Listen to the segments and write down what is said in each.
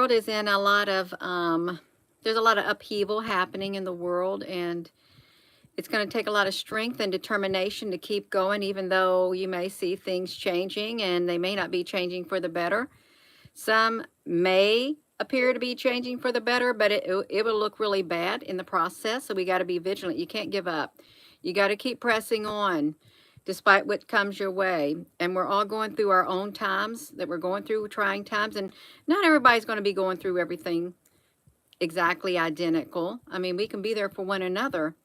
world is in a lot of, there's a lot of upheaval happening in the world, and it's going to take a lot of strength and determination to keep going, even though you may see things changing and they may not be changing for the better. Some may appear to be changing for the better, but it will look really bad in the process. So we got to be vigilant. You can't give up. You got to keep pressing on despite what comes your way. And we're all going through our own times that we're going through, trying times. And not everybody's going to be going through everything exactly identical. I mean, we can be there for one another.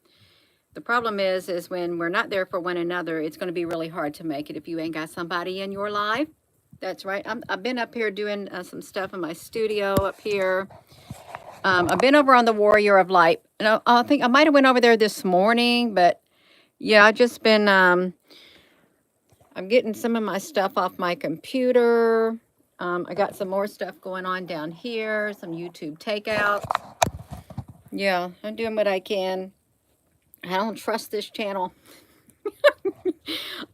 The problem is when we're not there for one another, it's going to be really hard to make it if you ain't got somebody in your life. That's right. I've been up here doing some stuff in my studio up here. I've been over on the Warrior of Light. I think I might have went over there this morning, but yeah, I've just been, I'm getting some of my stuff off my computer. I got some more stuff going on down here, some YouTube takeout. Yeah, I'm doing what I can. I don't trust this channel.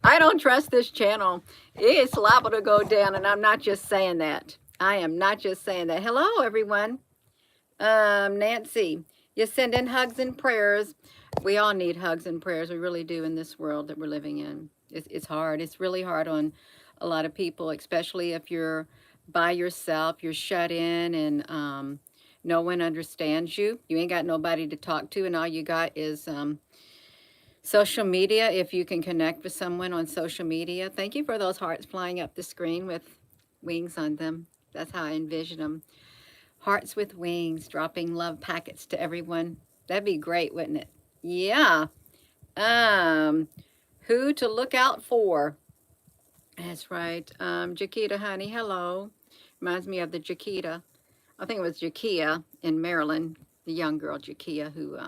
I don't trust this channel. It's liable to go down, and I'm not just saying that. I am not just saying that. Hello, everyone. Nancy, you send in hugs and prayers. We all need hugs and prayers. We really do in this world that we're living in. It's hard. It's really hard on a lot of people, especially if you're by yourself, you're shut in, and no one understands you. You ain't got nobody to talk to, and all you got is social media. If you can connect with someone on social media. Thank you for those hearts flying up the screen with wings on them. That's how I envision them. Hearts with wings, dropping love packets to everyone. That'd be great, wouldn't it? Yeah. Who to look out for. That's right. Jaquita, honey, hello. Reminds me of the Jaquita. I think it was Jaquia in Maryland, the young girl Jaquia who,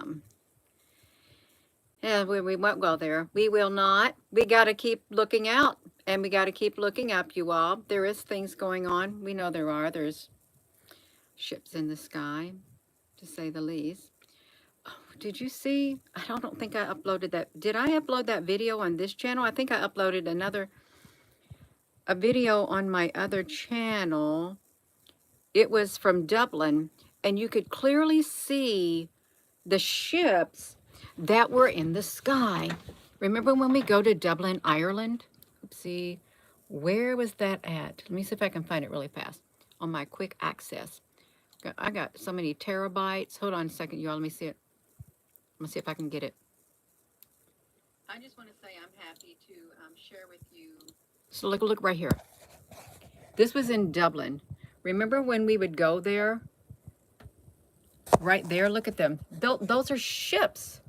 yeah, we won't go there. We will not. We got to keep looking out, and we got to keep looking up, you all. There is things going on. We know there are. There's ships in the sky, to say the least. Oh, did you see? I don't think I uploaded that. Did I upload that video on this channel? I think I uploaded a video on my other channel. It was from Dublin, and you could clearly see the ships that were in the sky. Remember when we go to Dublin, Ireland? Oopsie. Where was that at? Let me see if I can find it really fast on my quick access. I got so many terabytes. Hold on a second, y'all. Let me see it. Let me see if I can get it. I just want to say I'm happy to share with you. So look right here. This was in Dublin. Remember when we would go there? Right there, look at them. Those are ships.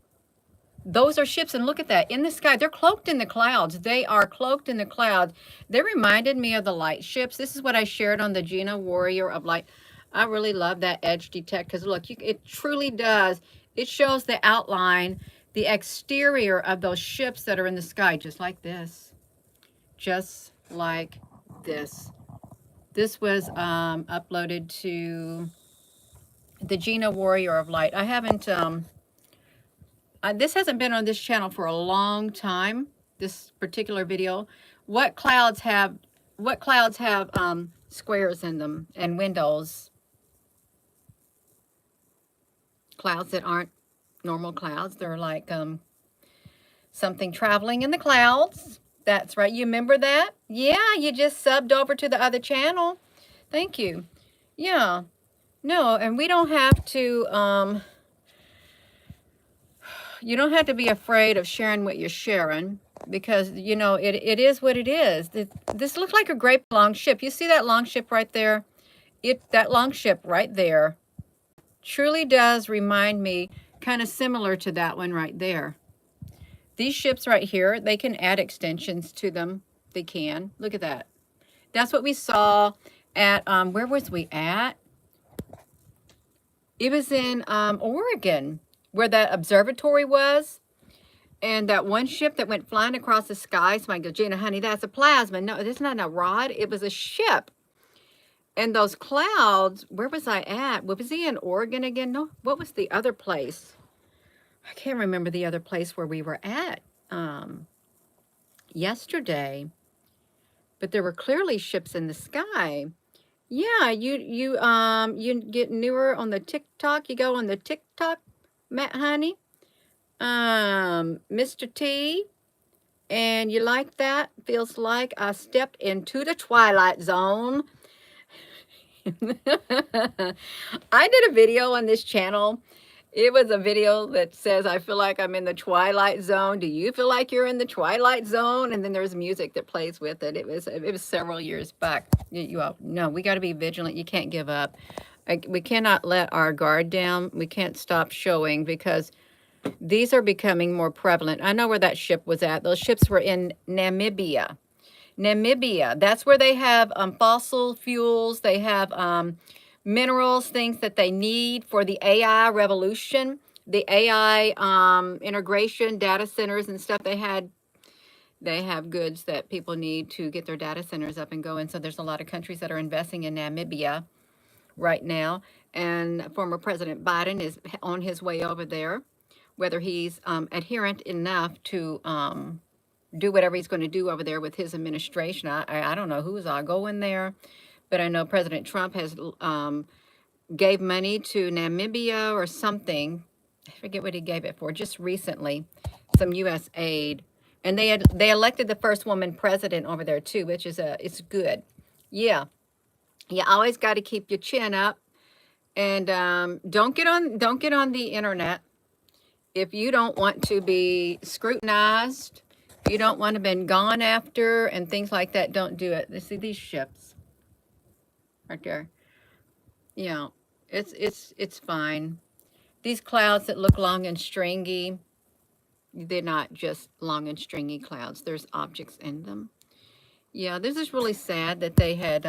Those are ships, and look at that, in the sky. They're cloaked in the clouds. They are cloaked in the clouds. They reminded me of the light ships. This is what I shared on the Gina Warrior of Light. I really love that edge detect, because look, it truly does. It shows the outline, the exterior of those ships that are in the sky, just like this. Just like this. This was uploaded to the Gina Warrior of Light. I haven't... this hasn't been on this channel for a long time, this particular video. What clouds have squares in them and windows? Clouds that aren't normal clouds. They're like something traveling in the clouds. That's right. You remember that? Yeah, you just subbed over to the other channel. Thank you. Yeah. No, and we don't have to... you don't have to be afraid of sharing what you're sharing, because, you know, it is what it is. This looks like a great long ship. You see that long ship right there? That long ship right there truly does remind me, kind of similar to that one right there. These ships right here, they can add extensions to them. They can. Look at that. That's what we saw at, where was we at? It was in Oregon, where that observatory was, and that one ship that went flying across the sky. So I go, Gina, honey, that's a plasma. No, it's not a rod. It was a ship. And those clouds, where was I at? Was he in Oregon again? No, what was the other place? I can't remember the other place where we were at yesterday. But there were clearly ships in the sky. Yeah, you get newer on the TikTok. You go on the TikTok, Matt Honey, Mr. T, and you like that? Feels like I stepped into the twilight zone. I did a video on this channel. It was a video that says, I feel like I'm in the twilight zone. Do you feel like you're in the twilight zone? And then there's music that plays with it. It was several years back. You all know we got to be vigilant. You can't give up. We cannot let our guard down. We can't stop showing because these are becoming more prevalent. I know where that ship was at. Those ships were in Namibia. Namibia. That's where they have fossil fuels. They have minerals, things that they need for the AI revolution, the AI integration, data centers and stuff. They have goods that people need to get their data centers up and going. So there's a lot of countries that are investing in Namibia right now. And former President Biden is on his way over there, whether he's adherent enough to do whatever he's going to do over there with his administration. I don't know who's all going there, but I know President Trump has gave money to Namibia or something. I forget what he gave it for. Just recently, some U.S. aid, and they elected the first woman president over there too, which is it's good. Yeah, you always got to keep your chin up, and don't get on the internet if you don't want to be scrutinized. If you don't want to be gone after and things like that, don't do it. See these ships right there. Yeah, it's fine. These clouds that look long and stringy, they're not just long and stringy clouds. There's objects in them. Yeah, this is really sad that they had,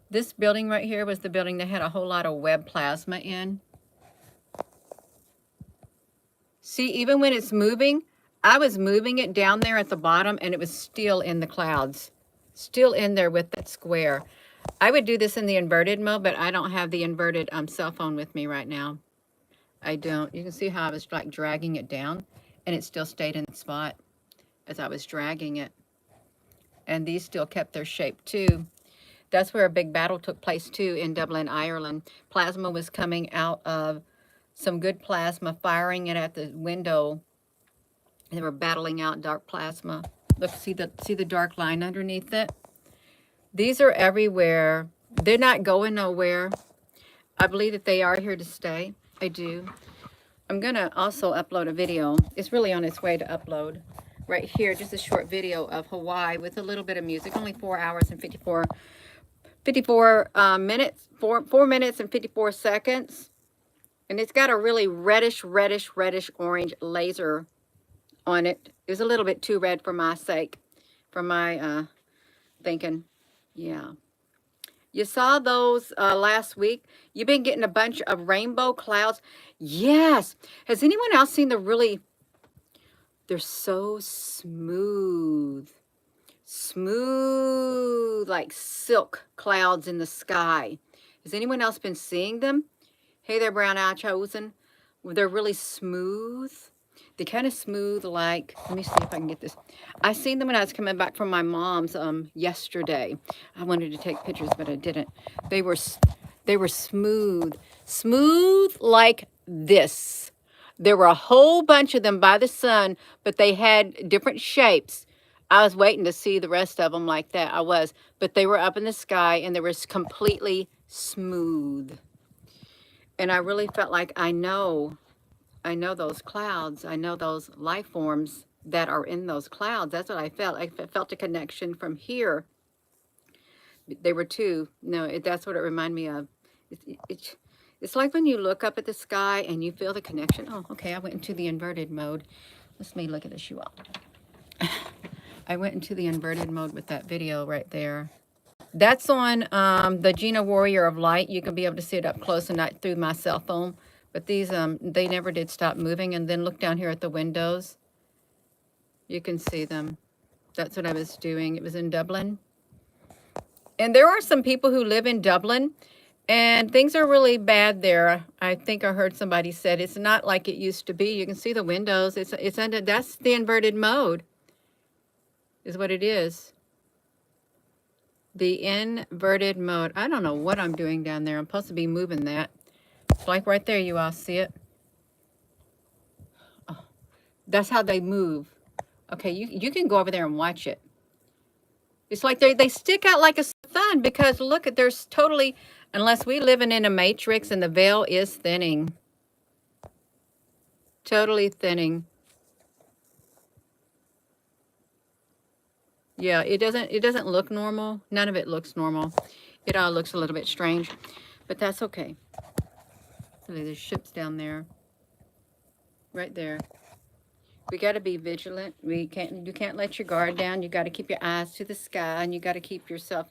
this building right here was the building that had a whole lot of Webb plasma in. See, even when it's moving, I was moving it down there at the bottom and it was still in the clouds. Still in there with that square. I would do this in the inverted mode, but I don't have the inverted cell phone with me right now. I don't. You can see how I was like dragging it down and it still stayed in the spot as I was dragging it. And these still kept their shape too. That's where a big battle took place too in Dublin, Ireland. Plasma was coming out of some good plasma, firing it at the window. They were battling out dark plasma. Look, see the dark line underneath it? These are everywhere. They're not going nowhere. I believe that they are here to stay. I do. I'm going to also upload a video. It's really on its way to upload. Right here, just a short video of Hawaii with a little bit of music. Only 4 hours and 54 minutes. 4 minutes and 54 seconds. And it's got a really reddish orange laser on it. It was a little bit too red for my sake. For my thinking. Yeah. You saw those last week. You've been getting a bunch of rainbow clouds. Yes. Has anyone else seen the really... They're so smooth. Smooth like silk clouds in the sky. Has anyone else been seeing them? Hey there, Brown Eye Chosen. They're really smooth. They kind of smooth like, let me see if I can get this. I seen them when I was coming back from my mom's yesterday. I wanted to take pictures, but I didn't. They were smooth. Smooth like this. There were a whole bunch of them by the sun, but they had different shapes. I was waiting to see the rest of them like that. I was. But they were up in the sky, and they were completely smooth. And I really felt like I know those clouds. I know those life forms that are in those clouds. That's what I felt. I felt a connection from here. They were two. No, that's what it reminded me of. It's like when you look up at the sky and you feel the connection. Oh, okay, I went into the inverted mode. Let me look at this, you all. I went into the inverted mode with that video right there. That's on the Gina Warrior of Light. You can be able to see it up close and not through my cell phone. But these, they never did stop moving. And then look down here at the windows. You can see them. That's what I was doing. It was in Dublin. And there are some people who live in Dublin. And things are really bad there. I think I heard somebody said it's not like it used to be. You can see the windows. It's under, that's the inverted mode. Is what it is. The inverted mode. I don't know what I'm doing down there. I'm supposed to be moving that. It's like right there, you all see it? Oh, that's how they move. Okay, you can go over there and watch it. It's like they stick out like a thumb because look, there's totally, unless we living in a matrix and the veil is thinning. Totally thinning. Yeah, it doesn't look normal. None of it looks normal. It all looks a little bit strange, but that's okay. There's ships down there. Right there. We got to be vigilant. You can't let your guard down. You got to keep your eyes to the sky, and you got to keep yourself,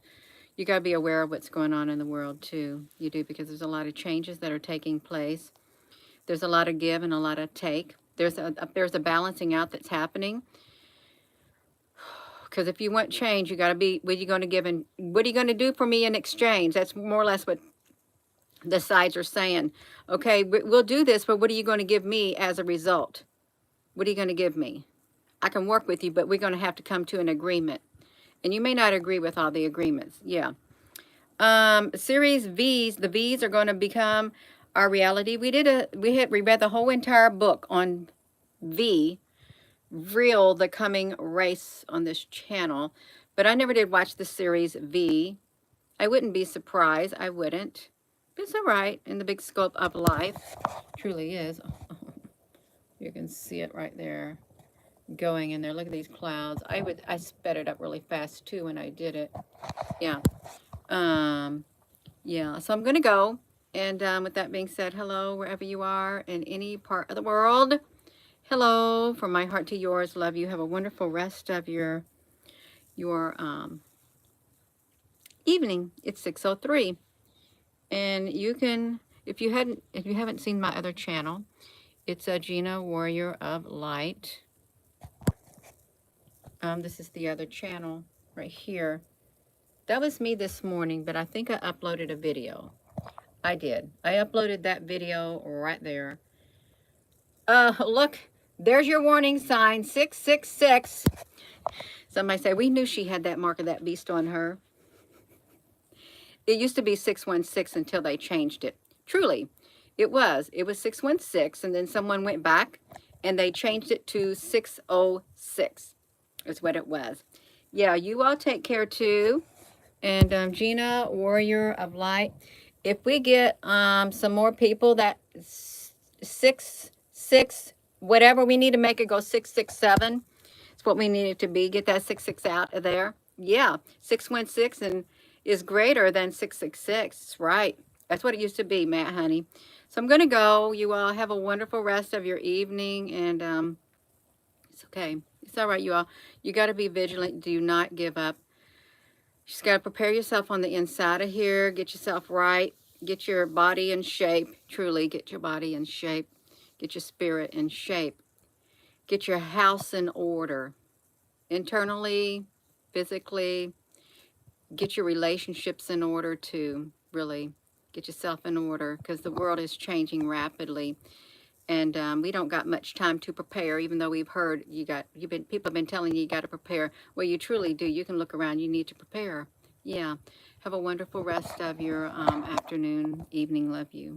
you got to be aware of what's going on in the world too. You do, because there's a lot of changes that are taking place. There's a lot of give and a lot of take. There's a balancing out that's happening. Because if you want change, you got to be, what are you going to give and what are you going to do for me in exchange? That's more or less what the sides are saying. Okay, we'll do this, but what are you going to give me as a result? What are you going to give me? I can work with you, but we're going to have to come to an agreement. And you may not agree with all the agreements. Yeah. Series V's, the V's are going to become our reality. We read the whole entire book on V, Real, the Coming Race on this channel. But I never did watch the series V. I wouldn't be surprised. I wouldn't. It's all right in the big scope of life. Truly is. You can see it right there. Going in there. Look at these clouds. I sped it up really fast too when I did it. Yeah. Yeah. So I'm gonna go. And with that being said, hello wherever you are in any part of the world. Hello from my heart to yours. Love you. Have a wonderful rest of your evening. It's 6:03. And you can, if you haven't seen my other channel, it's a Gina Warrior of Light. This is the other channel right here. That was me this morning, but I think I uploaded a video. I did. I uploaded that video right there. Look, there's your warning sign, 666. Somebody say, we knew she had that mark of that beast on her. It used to be 616 until they changed it. Truly, it was. It was 616, and then someone went back, and they changed it to 606. Is what it was. Yeah, you all take care too. And Gina, Warrior of Light. If we get some more people that 666, whatever we need to make it go 667. It's what we need it to be. Get that 66 out of there. Yeah, 616 and is greater than 666. Right. That's what it used to be, Matt, honey. So I'm going to go. You all have a wonderful rest of your evening. And it's okay. It's all right, you all. You got to be vigilant. Do not give up. You just got to prepare yourself on the inside of here. Get yourself right. Get your body in shape. Truly, get your body in shape. Get your spirit in shape. Get your house in order. Internally, physically. Get your relationships in order too. Really, get yourself in order because the world is changing rapidly. And we don't got much time to prepare, even though we've heard people have been telling you got to prepare. Well, you truly do. You can look around. You need to prepare. Yeah. Have a wonderful rest of your afternoon, evening. Love you.